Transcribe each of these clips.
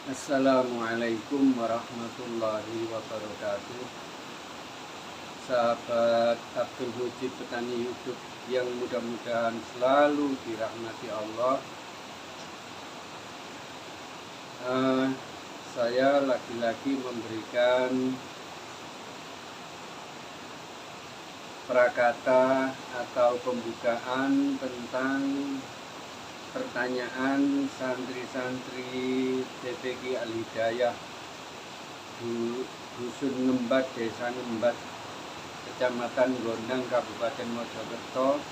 Assalamualaikum warahmatullahi wabarakatuh. Sahabat Abdul Mujib Petani YouTube yang mudah-mudahan selalu dirahmati Allah. Saya lagi-lagi memberikan prakata atau pembukaan tentang pertanyaan santri-santri TPQ Al-Hidayah Dusun Ngembat, Desa Ngembat, Kecamatan Gondang, Kabupaten Mojokerto,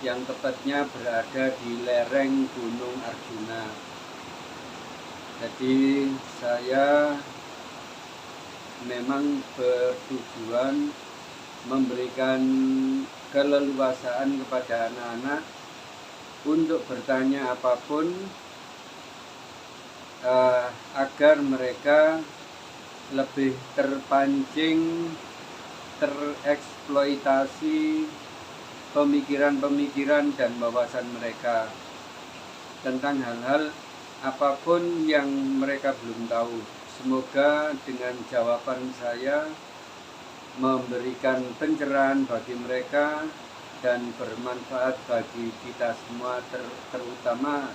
yang tepatnya berada di lereng Gunung Arjuna. Jadi saya memang bertujuan memberikan keleluasaan kepada anak-anak untuk bertanya apapun, agar mereka lebih terpancing, tereksploitasi pemikiran-pemikiran dan wawasan mereka tentang hal-hal apapun yang mereka belum tahu. Semoga dengan jawaban saya memberikan pencerahan bagi mereka dan bermanfaat bagi kita semua, terutama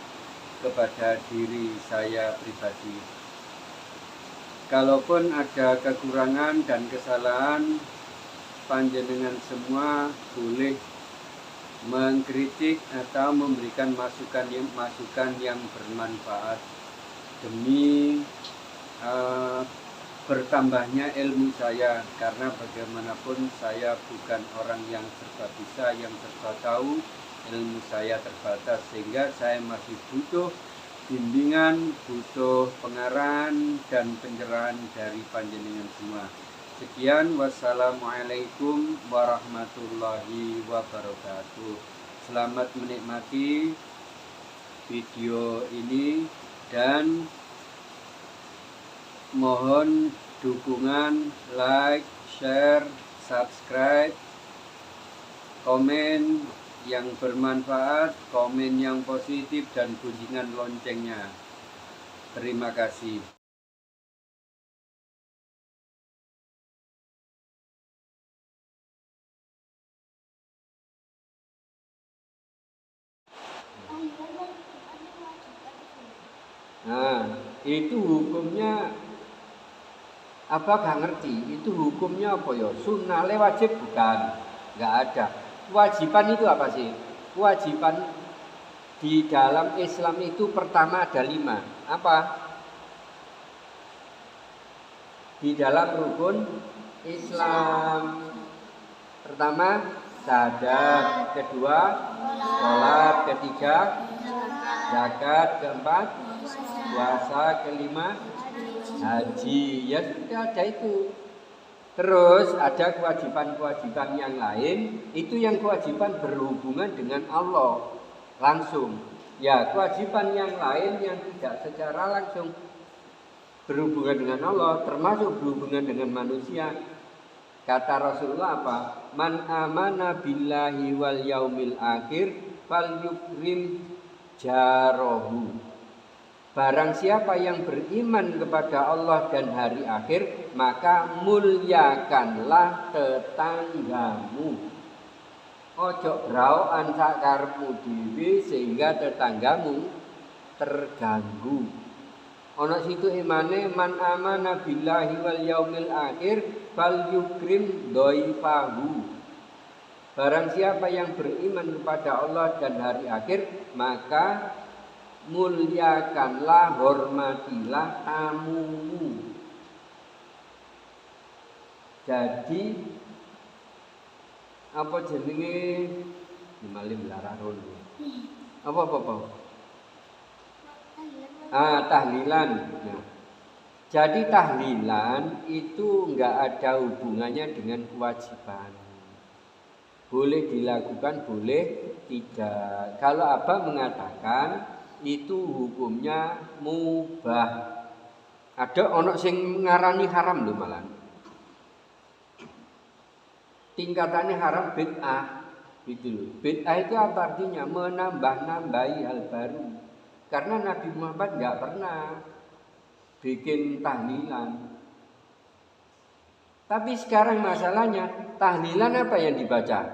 kepada diri saya pribadi. Kalaupun ada kekurangan dan kesalahan, panjenengan semua boleh mengkritik atau memberikan masukan yang bermanfaat demi bertambahnya ilmu saya, karena bagaimanapun saya bukan orang yang serba bisa, yang serba tahu. Ilmu saya terbatas, sehingga saya masih butuh bimbingan, butuh pengarahan dan pencerahan dari panjenengan semua. Sekian, wassalamualaikum warahmatullahi wabarakatuh. Selamat menikmati video ini dan mohon dukungan, like, share, subscribe, komen yang bermanfaat, komen yang positif, dan bunyikan loncengnya. Terima kasih. Nah, itu hukumnya apa, gak ngerti? Itu hukumnya apa ya? Sunnah wajib bukan? Gak ada. Kewajiban itu apa sih? Kewajiban di dalam Islam itu pertama ada 5. Apa? Di dalam rukun Islam pertama syahadat, kedua sholat, ketiga zakat, keempat puasa, kelima haji. Ya sudah, ada itu. Terus ada kewajiban-kewajiban yang lain, itu yang kewajiban berhubungan dengan Allah langsung. Ya, kewajiban yang lain yang tidak secara langsung berhubungan dengan Allah, termasuk berhubungan dengan manusia. Kata Rasulullah apa? Man amana billahi wal yaumil akhir fal yukrim jarahu. Barang siapa yang beriman kepada Allah dan hari akhir, maka muliakanlah tetanggamu. Ojo braoan sak karepmu dhewe sehingga tetanggamu terganggu. Ana situ imane man amana billahi wal yaumil akhir fal yukrim dhaifahu. Barang siapa yang beriman kepada Allah dan hari akhir, maka muliakanlah, hormatilah tamumu. Jadi apa jenenge malim lararun. Apa? Tahlilan. Nah, jadi tahlilan itu enggak ada hubungannya dengan kewajiban. Boleh dilakukan, boleh tidak. Kalau Abah mengatakan itu hukumnya mubah. Ada ono sing ngarani haram lho malah. Tingkatannya haram bid'ah. Gitu loh. Bid'ah itu apa artinya? Menambah-nambahi hal baru. Karena Nabi Muhammad enggak pernah bikin tahlilan. Tapi sekarang masalahnya, tahlilan apa yang dibaca?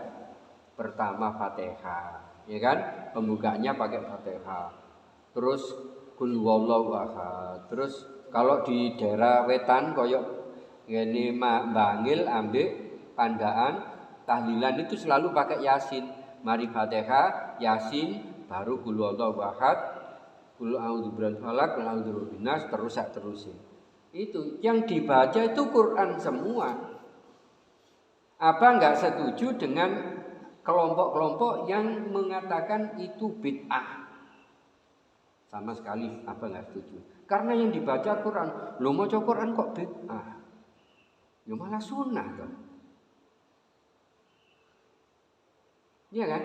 Pertama Fatihah, ya kan? Pembukanya pakai Fatihah. Terus Qul huwallahu ahad. Terus kalau di daerah wetan koyok ngene Bangil ambek Pandaan, tahlilan itu selalu pakai Yasin. Mari Fatihah, Yasin, baru Qul huwallahu ahad, Qul a'udzu birabbil falaq, Qul a'udzu birabbin nas, terus. Itu yang dibaca itu Quran semua. Apa enggak setuju dengan kelompok-kelompok yang mengatakan itu bid'ah? Sama sekali apa enggak setuju. Karena yang dibaca Quran, lo mau baca Quran kok bid'ah? Ya malah sunnah kan? Iya kan?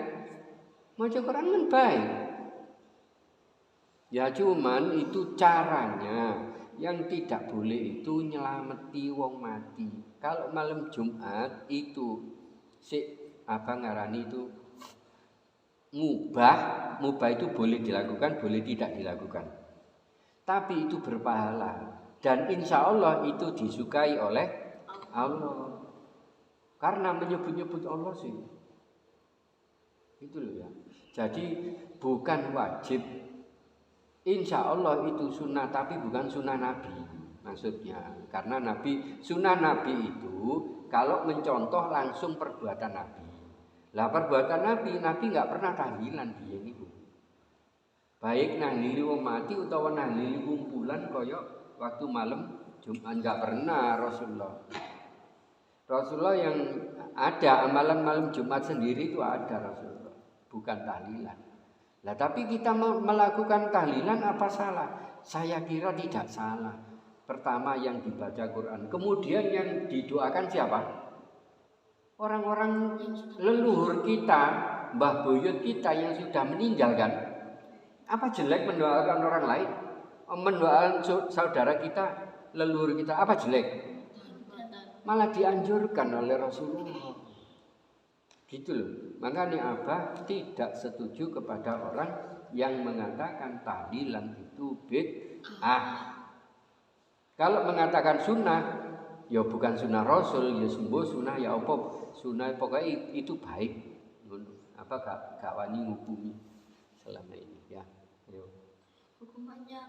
Mau baca Quran kan baik. Ya cuman itu caranya. Yang tidak boleh itu nyelameti wong mati. Kalau malam Jumat itu apa ngarani itu mubah itu boleh dilakukan, boleh tidak dilakukan. Tapi itu berpahala dan insya Allah itu disukai oleh Allah. Karena menyebut-nyebut Allah sih. Itu loh ya. Jadi bukan wajib. Insya Allah itu sunnah, tapi bukan sunnah Nabi maksudnya. Karena sunnah Nabi itu kalau mencontoh langsung perbuatan Nabi. Lah perbuatan Nabi nggak pernah tahlilan dia niku. Baik nahlili wong mati utawa nahlili kumpulan koyok waktu malam Jumat nggak pernah Rasulullah. Rasulullah yang ada amalan malam Jumat sendiri itu ada Rasulullah, bukan tahlilan. Nah, tapi kita melakukan tahlilan apa salah? Saya kira tidak salah. Pertama yang dibaca Quran, kemudian yang didoakan siapa? Orang-orang leluhur kita, mbah buyut kita yang sudah meninggal kan? Apa jelek mendoakan orang lain? Mendoakan saudara kita, leluhur kita, apa jelek? Malah dianjurkan oleh Rasulullah. Gitu loh. Makanya Abah tidak setuju kepada orang yang mengatakan tahlilan itu bid'ah. Kalau mengatakan sunnah, ya bukan sunnah Rasul, ya sunnah ya apa? Sunnah pokoknya itu baik. Apa gak wani ngukumi selama ini ya. Ayo. Hukumannya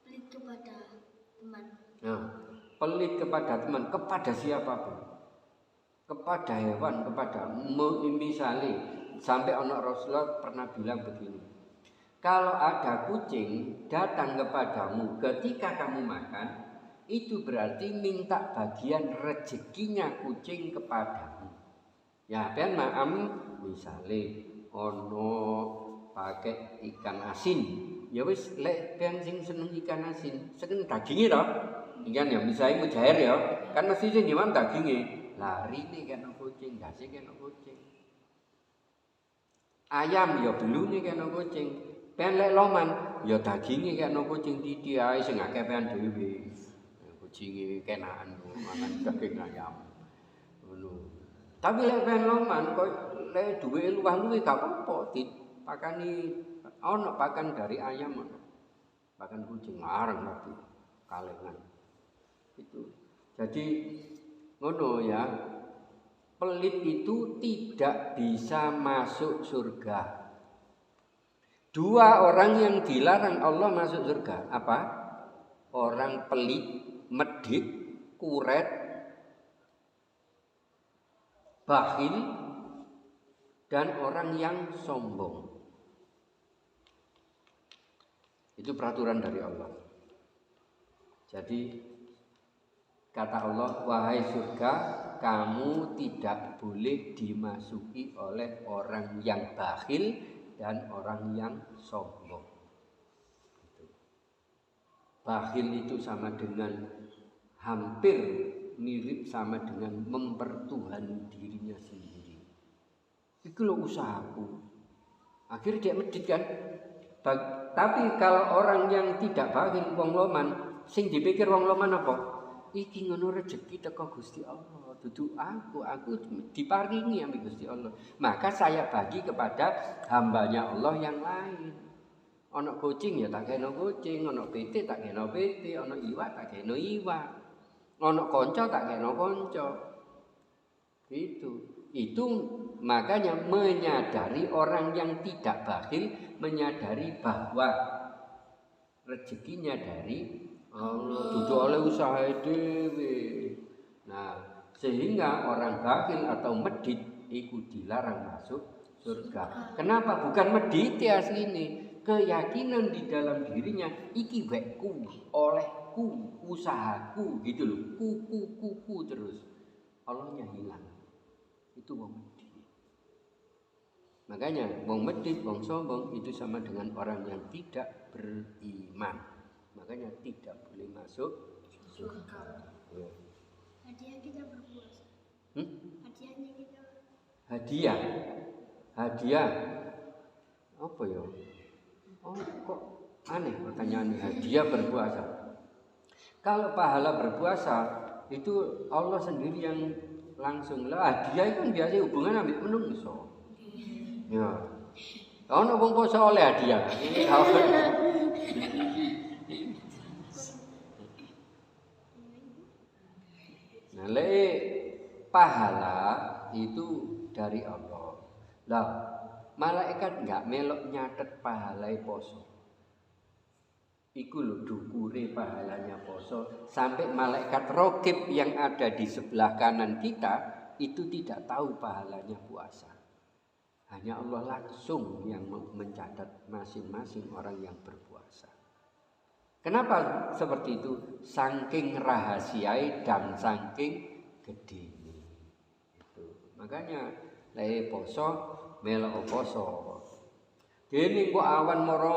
pelit kepada teman. Nah, pelit kepada teman, kepada siapapun. Kepada hewan, kepada misalnya sampai anak Rasulullah pernah bilang begini, kalau ada kucing datang kepadamu ketika kamu makan, itu berarti minta bagian rezekinya kucing kepadamu. Ya ben maam misalnya ono pakai ikan asin, ya wis lek ben sing seneng ikan asin, seneng dagingnya toh, ikan ya misalnya mujair ya, kan mesti sing gimana dagingnya. Lari nih kena kucing, gasih kena kucing. Ayam ya belune kena kucing. Pelek loman ya daginge kena kucing titi ae sing akeh pean dhewe. Kucinge kenaan makan daging ayam. Ngono. Tapi lek pean loman kok lek duwe luwih gak apa-apa dipakani ono pakan dari ayam ono. Pakan kucing larang tapi kalengan. Itu. Jadi ngono ya, pelit itu tidak bisa masuk surga. Dua orang yang dilarang Allah masuk surga, apa? Orang pelit, medit, kuret, bakhil, dan orang yang sombong. Itu peraturan dari Allah. Jadi kata Allah, wahai surga, kamu tidak boleh dimasuki oleh orang yang bakhil dan orang yang sombong. Bakhil itu sama dengan hampir mirip sama dengan mempertuhan dirinya sendiri. Itu loh usahaku. Akhirnya dia medit kan. Tapi kalau orang yang tidak bakhil, wong loman, sing dipikir wong loman apa? Iki ngono rezeki teko Gusti Allah, dudu aku diparingi ambek Gusti Allah. Maka saya bagi kepada hambanya Allah yang lain. Ana kucing ya tak kena kucing, ana pitik tak kena pitik, ana iwak tak kena iwak. Ana kanca tak kena kanca. Gitu. Itu makanya menyadari orang yang tidak bakhil menyadari bahwa rezekinya dari Allah, duduk oleh usaha dhewe. Nah, sehingga orang bakhil atau medit itu dilarang masuk surga. Kenapa? Bukan medit asline. Keyakinan di dalam dirinya iki wekku, olehku, usahaku gitu loh. Ku terus. Allahnya hilang. Itu wong medit. Makanya wong medit, wong sombong itu sama dengan orang yang tidak beriman. Makanya tidak boleh masuk surga. Ya. Hadiah kita berpuasa. Hadiahnya kita. Hadiah. Apa ya? Oh, kok aneh pertanyaannya hadiah berpuasa. Kalau pahala berpuasa itu Allah sendiri yang langsung lah. Hadiah itu kan biasa hubungan ambil menungso. Ya. Ono wong poso oleh hadiah. Nah, pahala itu dari Allah. Lah, malaikat enggak melok nyatet pahalai poso. Iku lho dukure pahalanya poso sampai malaikat raqib yang ada di sebelah kanan kita itu tidak tahu pahalanya puasa. Hanya Allah langsung yang mencatat masing-masing orang yang berpuasa. Kenapa seperti itu? Saking rahasiai dan saking gede. Itu. Makanya lek poso melok poso. Dene kok awan moro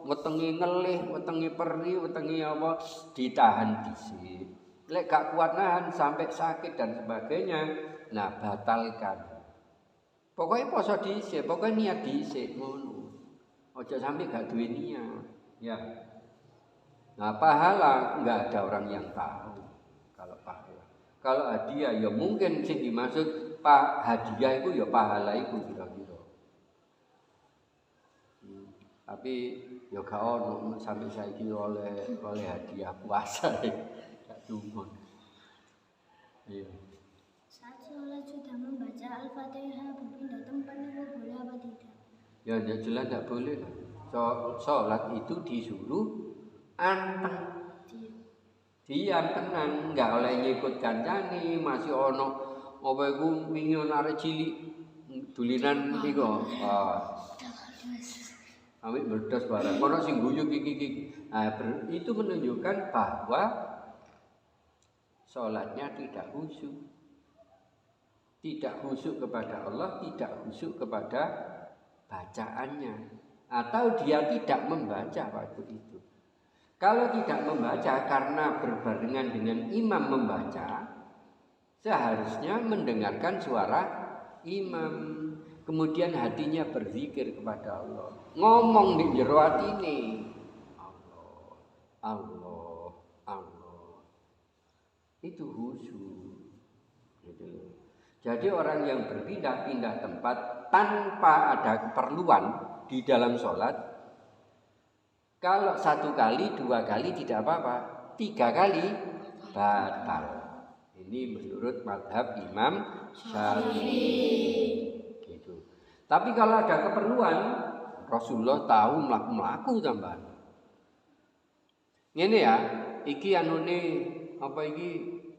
wetengi ngelih, wetengi perih, wetengi apa ditahan dhisik. Lek gak kuat nahan sampai sakit dan sebagainya, nah batalkan. Pokoknya poso dhisik, pokoknya niat dhisik ngono. Aja sampai gak duwe niat. Ya. Nah, pahala enggak ada orang yang tahu kalau pahala. Kalau hadiah ya mungkin sing dimaksud hadiah itu ya pahala itu kira-kira. Tapi ya gak ono sampai saiki oleh hadiah puasa. Gak cuma. Iya. Saat sholat sudah membaca Al-Fatihah berpindah tempat itu boleh apa tidak? Ya jelas tidak boleh lah. Sholat itu disuruh anteng. Diam tenang, enggak oleh ngikut kancane, masih ono apa iku wingi ono arek cilik dulinan iku. Ambil berdos barang. Ono sing guyu iki. Nah, itu menunjukkan bahwa sholatnya tidak khusyuk. Tidak khusyuk kepada Allah, tidak khusyuk kepada bacaannya. Atau dia tidak membaca waktu itu. Kalau tidak membaca karena berbarengan dengan imam membaca, seharusnya mendengarkan suara imam. Kemudian hatinya berzikir kepada Allah. Ngomong di jero atine. Allah. Itu khusyuk. Gitu. Jadi orang yang berpindah-pindah tempat tanpa ada keperluan di dalam sholat, kalau 1 kali, 2 kali tidak apa-apa, 3 kali batal. Ini menurut mazhab Imam Syafi'i. Gitu. Tapi kalau ada keperluan, Rasulullah tahu mlaku-mlaku tambahan. Ngene ya, iki anune apa iki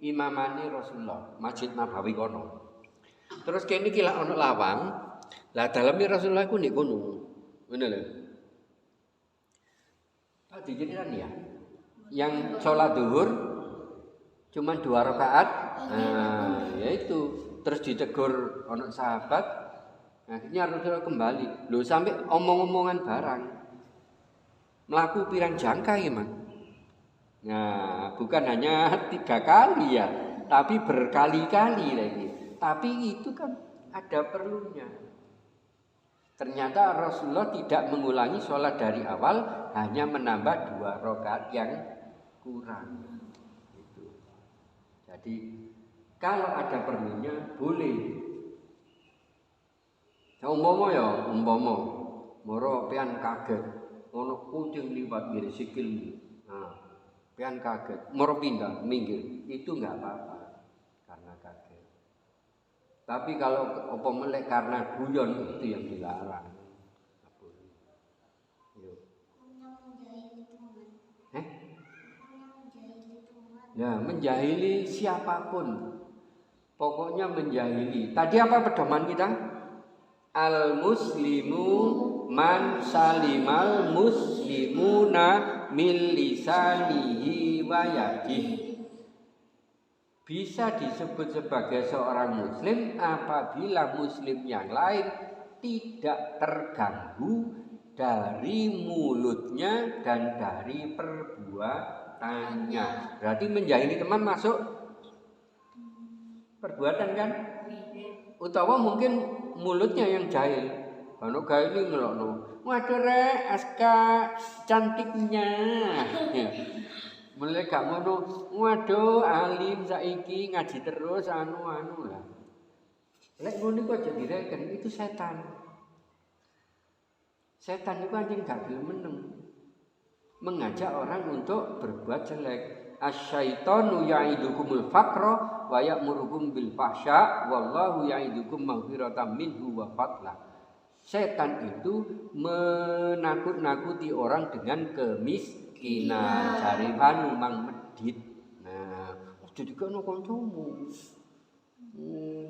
imamane Rasulullah, Masjid Nabawi kono. Terus kene iki lak ono lawang, lah daleme Rasulullah ku nek kono. Ngono lho. Dijadikan ya, yang sholat duhur cuma 2 rakaat, nah yaitu terus ditegur anak sahabat, akhirnya Rasulullah kembali, loh sampai omong-omongan barang, melaku pirang jangka ya man, nah bukan hanya 3 kali ya, tapi berkali-kali lagi, tapi itu kan ada perlunya. Ternyata Rasulullah tidak mengulangi sholat dari awal, hanya menambah 2 rakaat yang kurang. Gitu. Jadi kalau ada perlunya boleh. Umpama moro pian kaget, ono kucing liwat ngene sikilmu. Nah, pian kaget, moro pindah, minggir. Itu enggak apa-apa karena kaget. Tapi kalau apa melek karena guyon itu yang dilarang. Ya, menjahili siapapun. Pokoknya menjahili. Tadi apa pedoman kita? Al-muslimu man salimal muslimuna min lisanihi wa yadihi. Bisa disebut sebagai seorang muslim apabila muslim yang lain tidak terganggu dari mulutnya dan dari perbuatannya. Berarti menjahili teman masuk perbuatan kan? Utawa mungkin mulutnya yang jahil. Kalau gaya ini ngelokno. Waduh rek, aska cantiknya. Mulai gak ngono. Waduh alim saiki ngaji terus anu lah. Lek ngono kok jadi direken itu setan. Setan itu anjing gak gelem meneng. Mengajak orang untuk berbuat jelek. Asyaitonu ya'idukumul faqra wa ya'murukum bil fahsya wallahu ya'idukum maghfiratan minhu wa fadla. Setan itu menakut-nakuti orang dengan kemiskinan. Jare anu mang medit. Nah, jadi kono kancamu.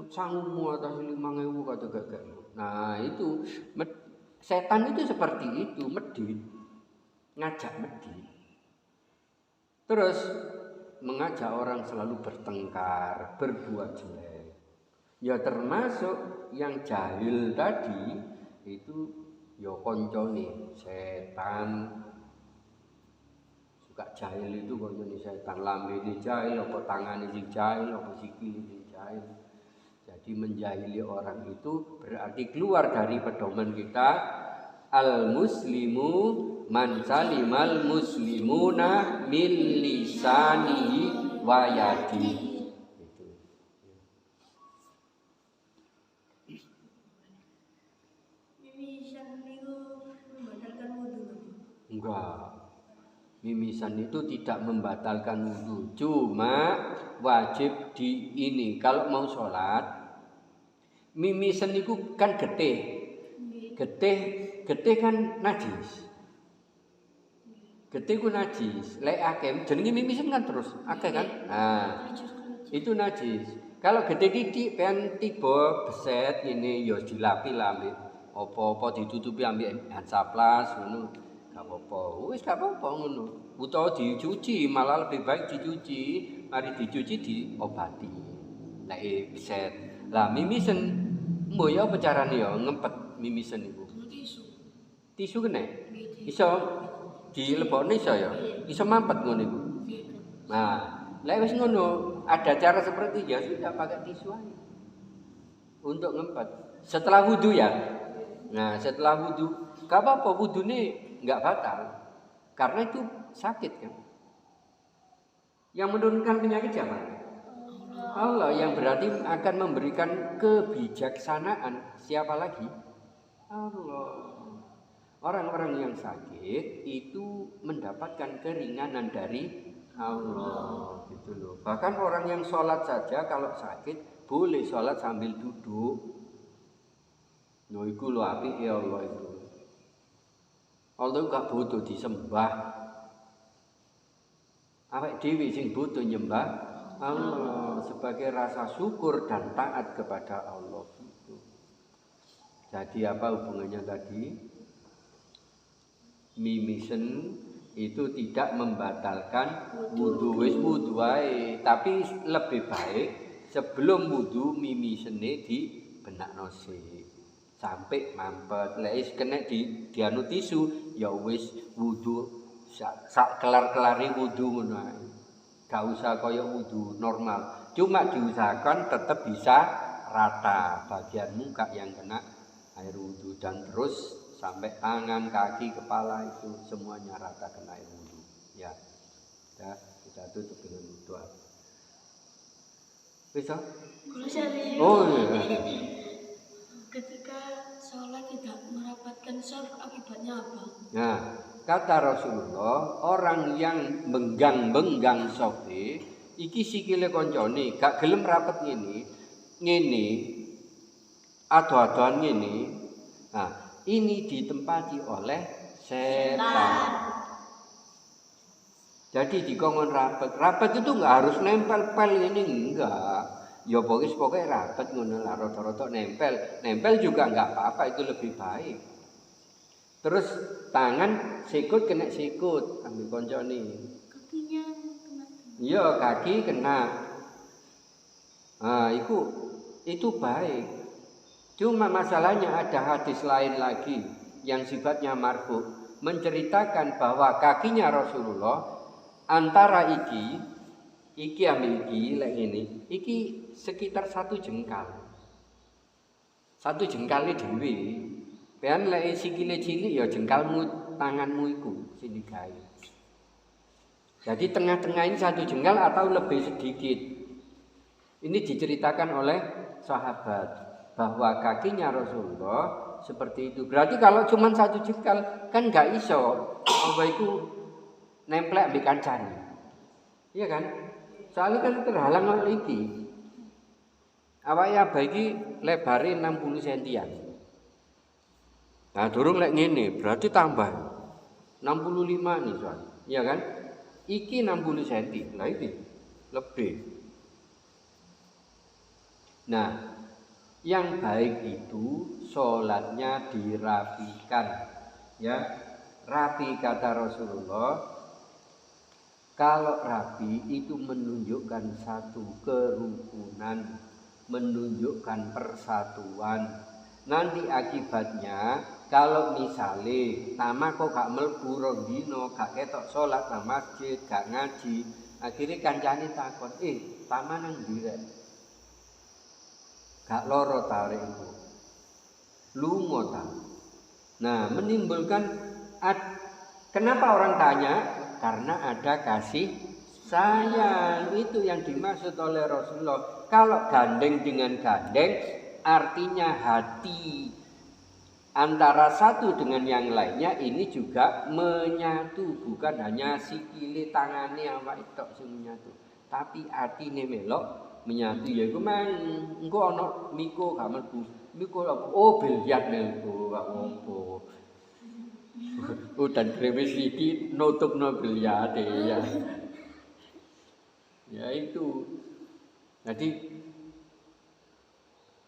Sanggumu atas 5.000 kata gak. Nah, itu setan itu seperti itu, medit. Ngajak medit. Terus mengajak orang selalu bertengkar, berbuat jelek. Ya termasuk yang jahil tadi itu ya koncone setan. Suka jahil itu koncone setan, lambene jahil, apa tangane sing jahil, apa sikile sing jahil. Jadi menjahili orang itu berarti keluar dari pedoman kita al-muslimu man salimal muslimuna min lisanihi wa yadihi. Itu. Mimisan itu membatalkan wudu. Enggak. Mimisan itu tidak membatalkan wudu, cuma wajib di ini kalau mau sholat. Mimisan itu kan getih. Getih kan najis. Getih ku najis. Lek akeh jenenge mimisen kan terus akeh kan? Nah, itu najis. Kalau getih titik pen tiba beset ngene ya dilapi lah ambek apa-apa ditutupi ambek hansaplas ngono. Gak apa-apa. Wis gak apa-apa ngono. Utawa dicuci, malah lebih baik dicuci. Mari dicuci diobati. Lek beset. Lah mimisen mbok ya apa carane ya ngempet mimisen iku? Tisu kene? Iso dilebokne iso ya? Iso mampet ngono iku. Nah, lek wis ngono, ada cara seperti ya sudah pakai tisu aja. Untuk ngempet. Setelah wudu ya. Nah, setelah wudu, gak apa-apa wudune enggak batal. Karena itu sakit kan. Yang menurunkan penyakit siapa? Allah yang berarti akan memberikan kebijaksanaan. Siapa lagi? Allah. Orang-orang yang sakit itu mendapatkan keringanan dari Allah gitu loh. Bahkan orang yang sholat saja kalau sakit boleh sholat sambil duduk. Lho iku lho apik ya Allah itu. Allah gak butuh disembah. Awake dhewe sing butuh nyembah Allah sebagai rasa syukur dan taat kepada Allah gitu. Jadi apa hubungannya tadi? Mimisen itu tidak membatalkan wudu, wis wudu wae, tapi lebih baik sebelum wudu mimisene dibenakno sik sampai mampet. Lek wis kena dianu tisu ya wis wudu sak kelar-kelare wudu ngono ae. Gak usah kaya wudu normal. Cuma diusahakan tetap bisa rata bagian muka yang kena air wudu dan terus sampai tangan, kaki, kepala itu semuanya rata kena air wudu. Ya, kita tutup dengan doa. Bisa? Oh iya. Ketika sholat tidak merapatkan saf, akibatnya apa? Nah, kata Rasulullah, orang yang benggang-benggang sofe iki sikile koncone gak gelem rapet ngene ado-adoan ngene. Nah, ini ditempati oleh setan. Jadi dikongkon rapet. Rapet itu enggak harus nempel-pel ini, enggak. Ya pokoknya rapet ngono lah, rada-rada nempel. Nempel juga enggak apa-apa, itu lebih baik. Terus tangan sikut kena sikut, ambil koncone. Kakinya kena. Iya, kaki kena. Nah, itu baik. Cuma masalahnya ada hadis lain lagi yang sifatnya marfu menceritakan bahwa kakinya Rasulullah antara iki ambil iki lek ngene, iki sekitar 1 jengkal. 1 jengkal dhewe. Pean lek sikile cilik ya jengkalmu tanganmu iku sing digawe. Jadi tengah-tengah ini 1 jengkal atau lebih sedikit. Ini diceritakan oleh sahabat bahwa kakinya Rasulullah seperti itu. Berarti kalau cuma 1 jengkal kan enggak iso apa iku nemplek ambek kancane. Iya kan? Soalnya kan terhalang oleh iki. Awake abah iki lebare 60 cm. Nah, durung lek ngene, berarti tambah 65 nih soal. Iya kan? Iki 60 cm. Lah iki lebih. Nah, yang baik itu sholatnya dirapikan. Ya, rapi kata Rasulullah. Kalau rapi itu menunjukkan satu kerukunan, menunjukkan persatuan. Nanti akibatnya kalau misalnya nama kok gak mlebu rong dino, gak ketok salat nang masjid, gak ngaji, akhirnya kancane takon, "Tama nang ndi rek?" Gak loro tarik itu. Lunga ta. Nah, menimbulkan kenapa orang tanya? Karena ada kasih sayang. Itu yang dimaksud oleh Rasulullah. Kalau gandeng dengan gandeng artinya hati antara satu dengan yang lainnya ini juga menyatu, bukan hanya sikile tangane awak tok sing menyatu, tapi atine melok menyatu. Ya iku mang engko ana miko gak mlebu. Miko oh biliar melbu gak ngompo. Udan krimis iki nutupno biliar ya. Ya itu. Jadi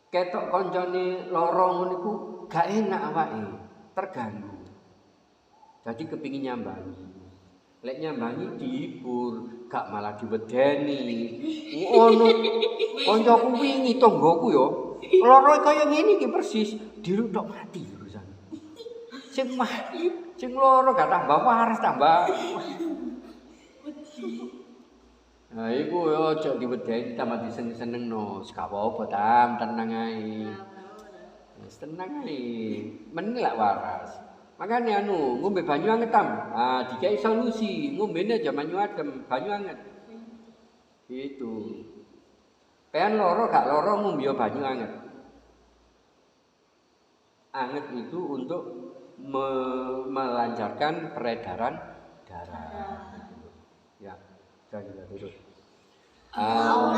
ketok koncone loro ngono iku gak enak awake, terganggu. Jadi kepingin nyambangi. Lek nyambangi dihibur, gak malah diwedeni. Ono kancaku wingi tanggoku ya, loro kaya ngene iki persis, dirudok mati urusan. Sing loro gak tambah waras tambah. Nah, iku yo aja diwedeni tambah diseneng-senengno. Gak apa-apa tam, tenang ae. Wis tenang ae. Men lak waras. Makane ngombe banyu anget tam. Ah, dikai solusi. Ngombene aja banyu adem, banyu anget. Itu. Pen loro gak loro ngombe banyu anget. Anget itu untuk melancarkan peredaran darah. Ya, sudah terus. Allah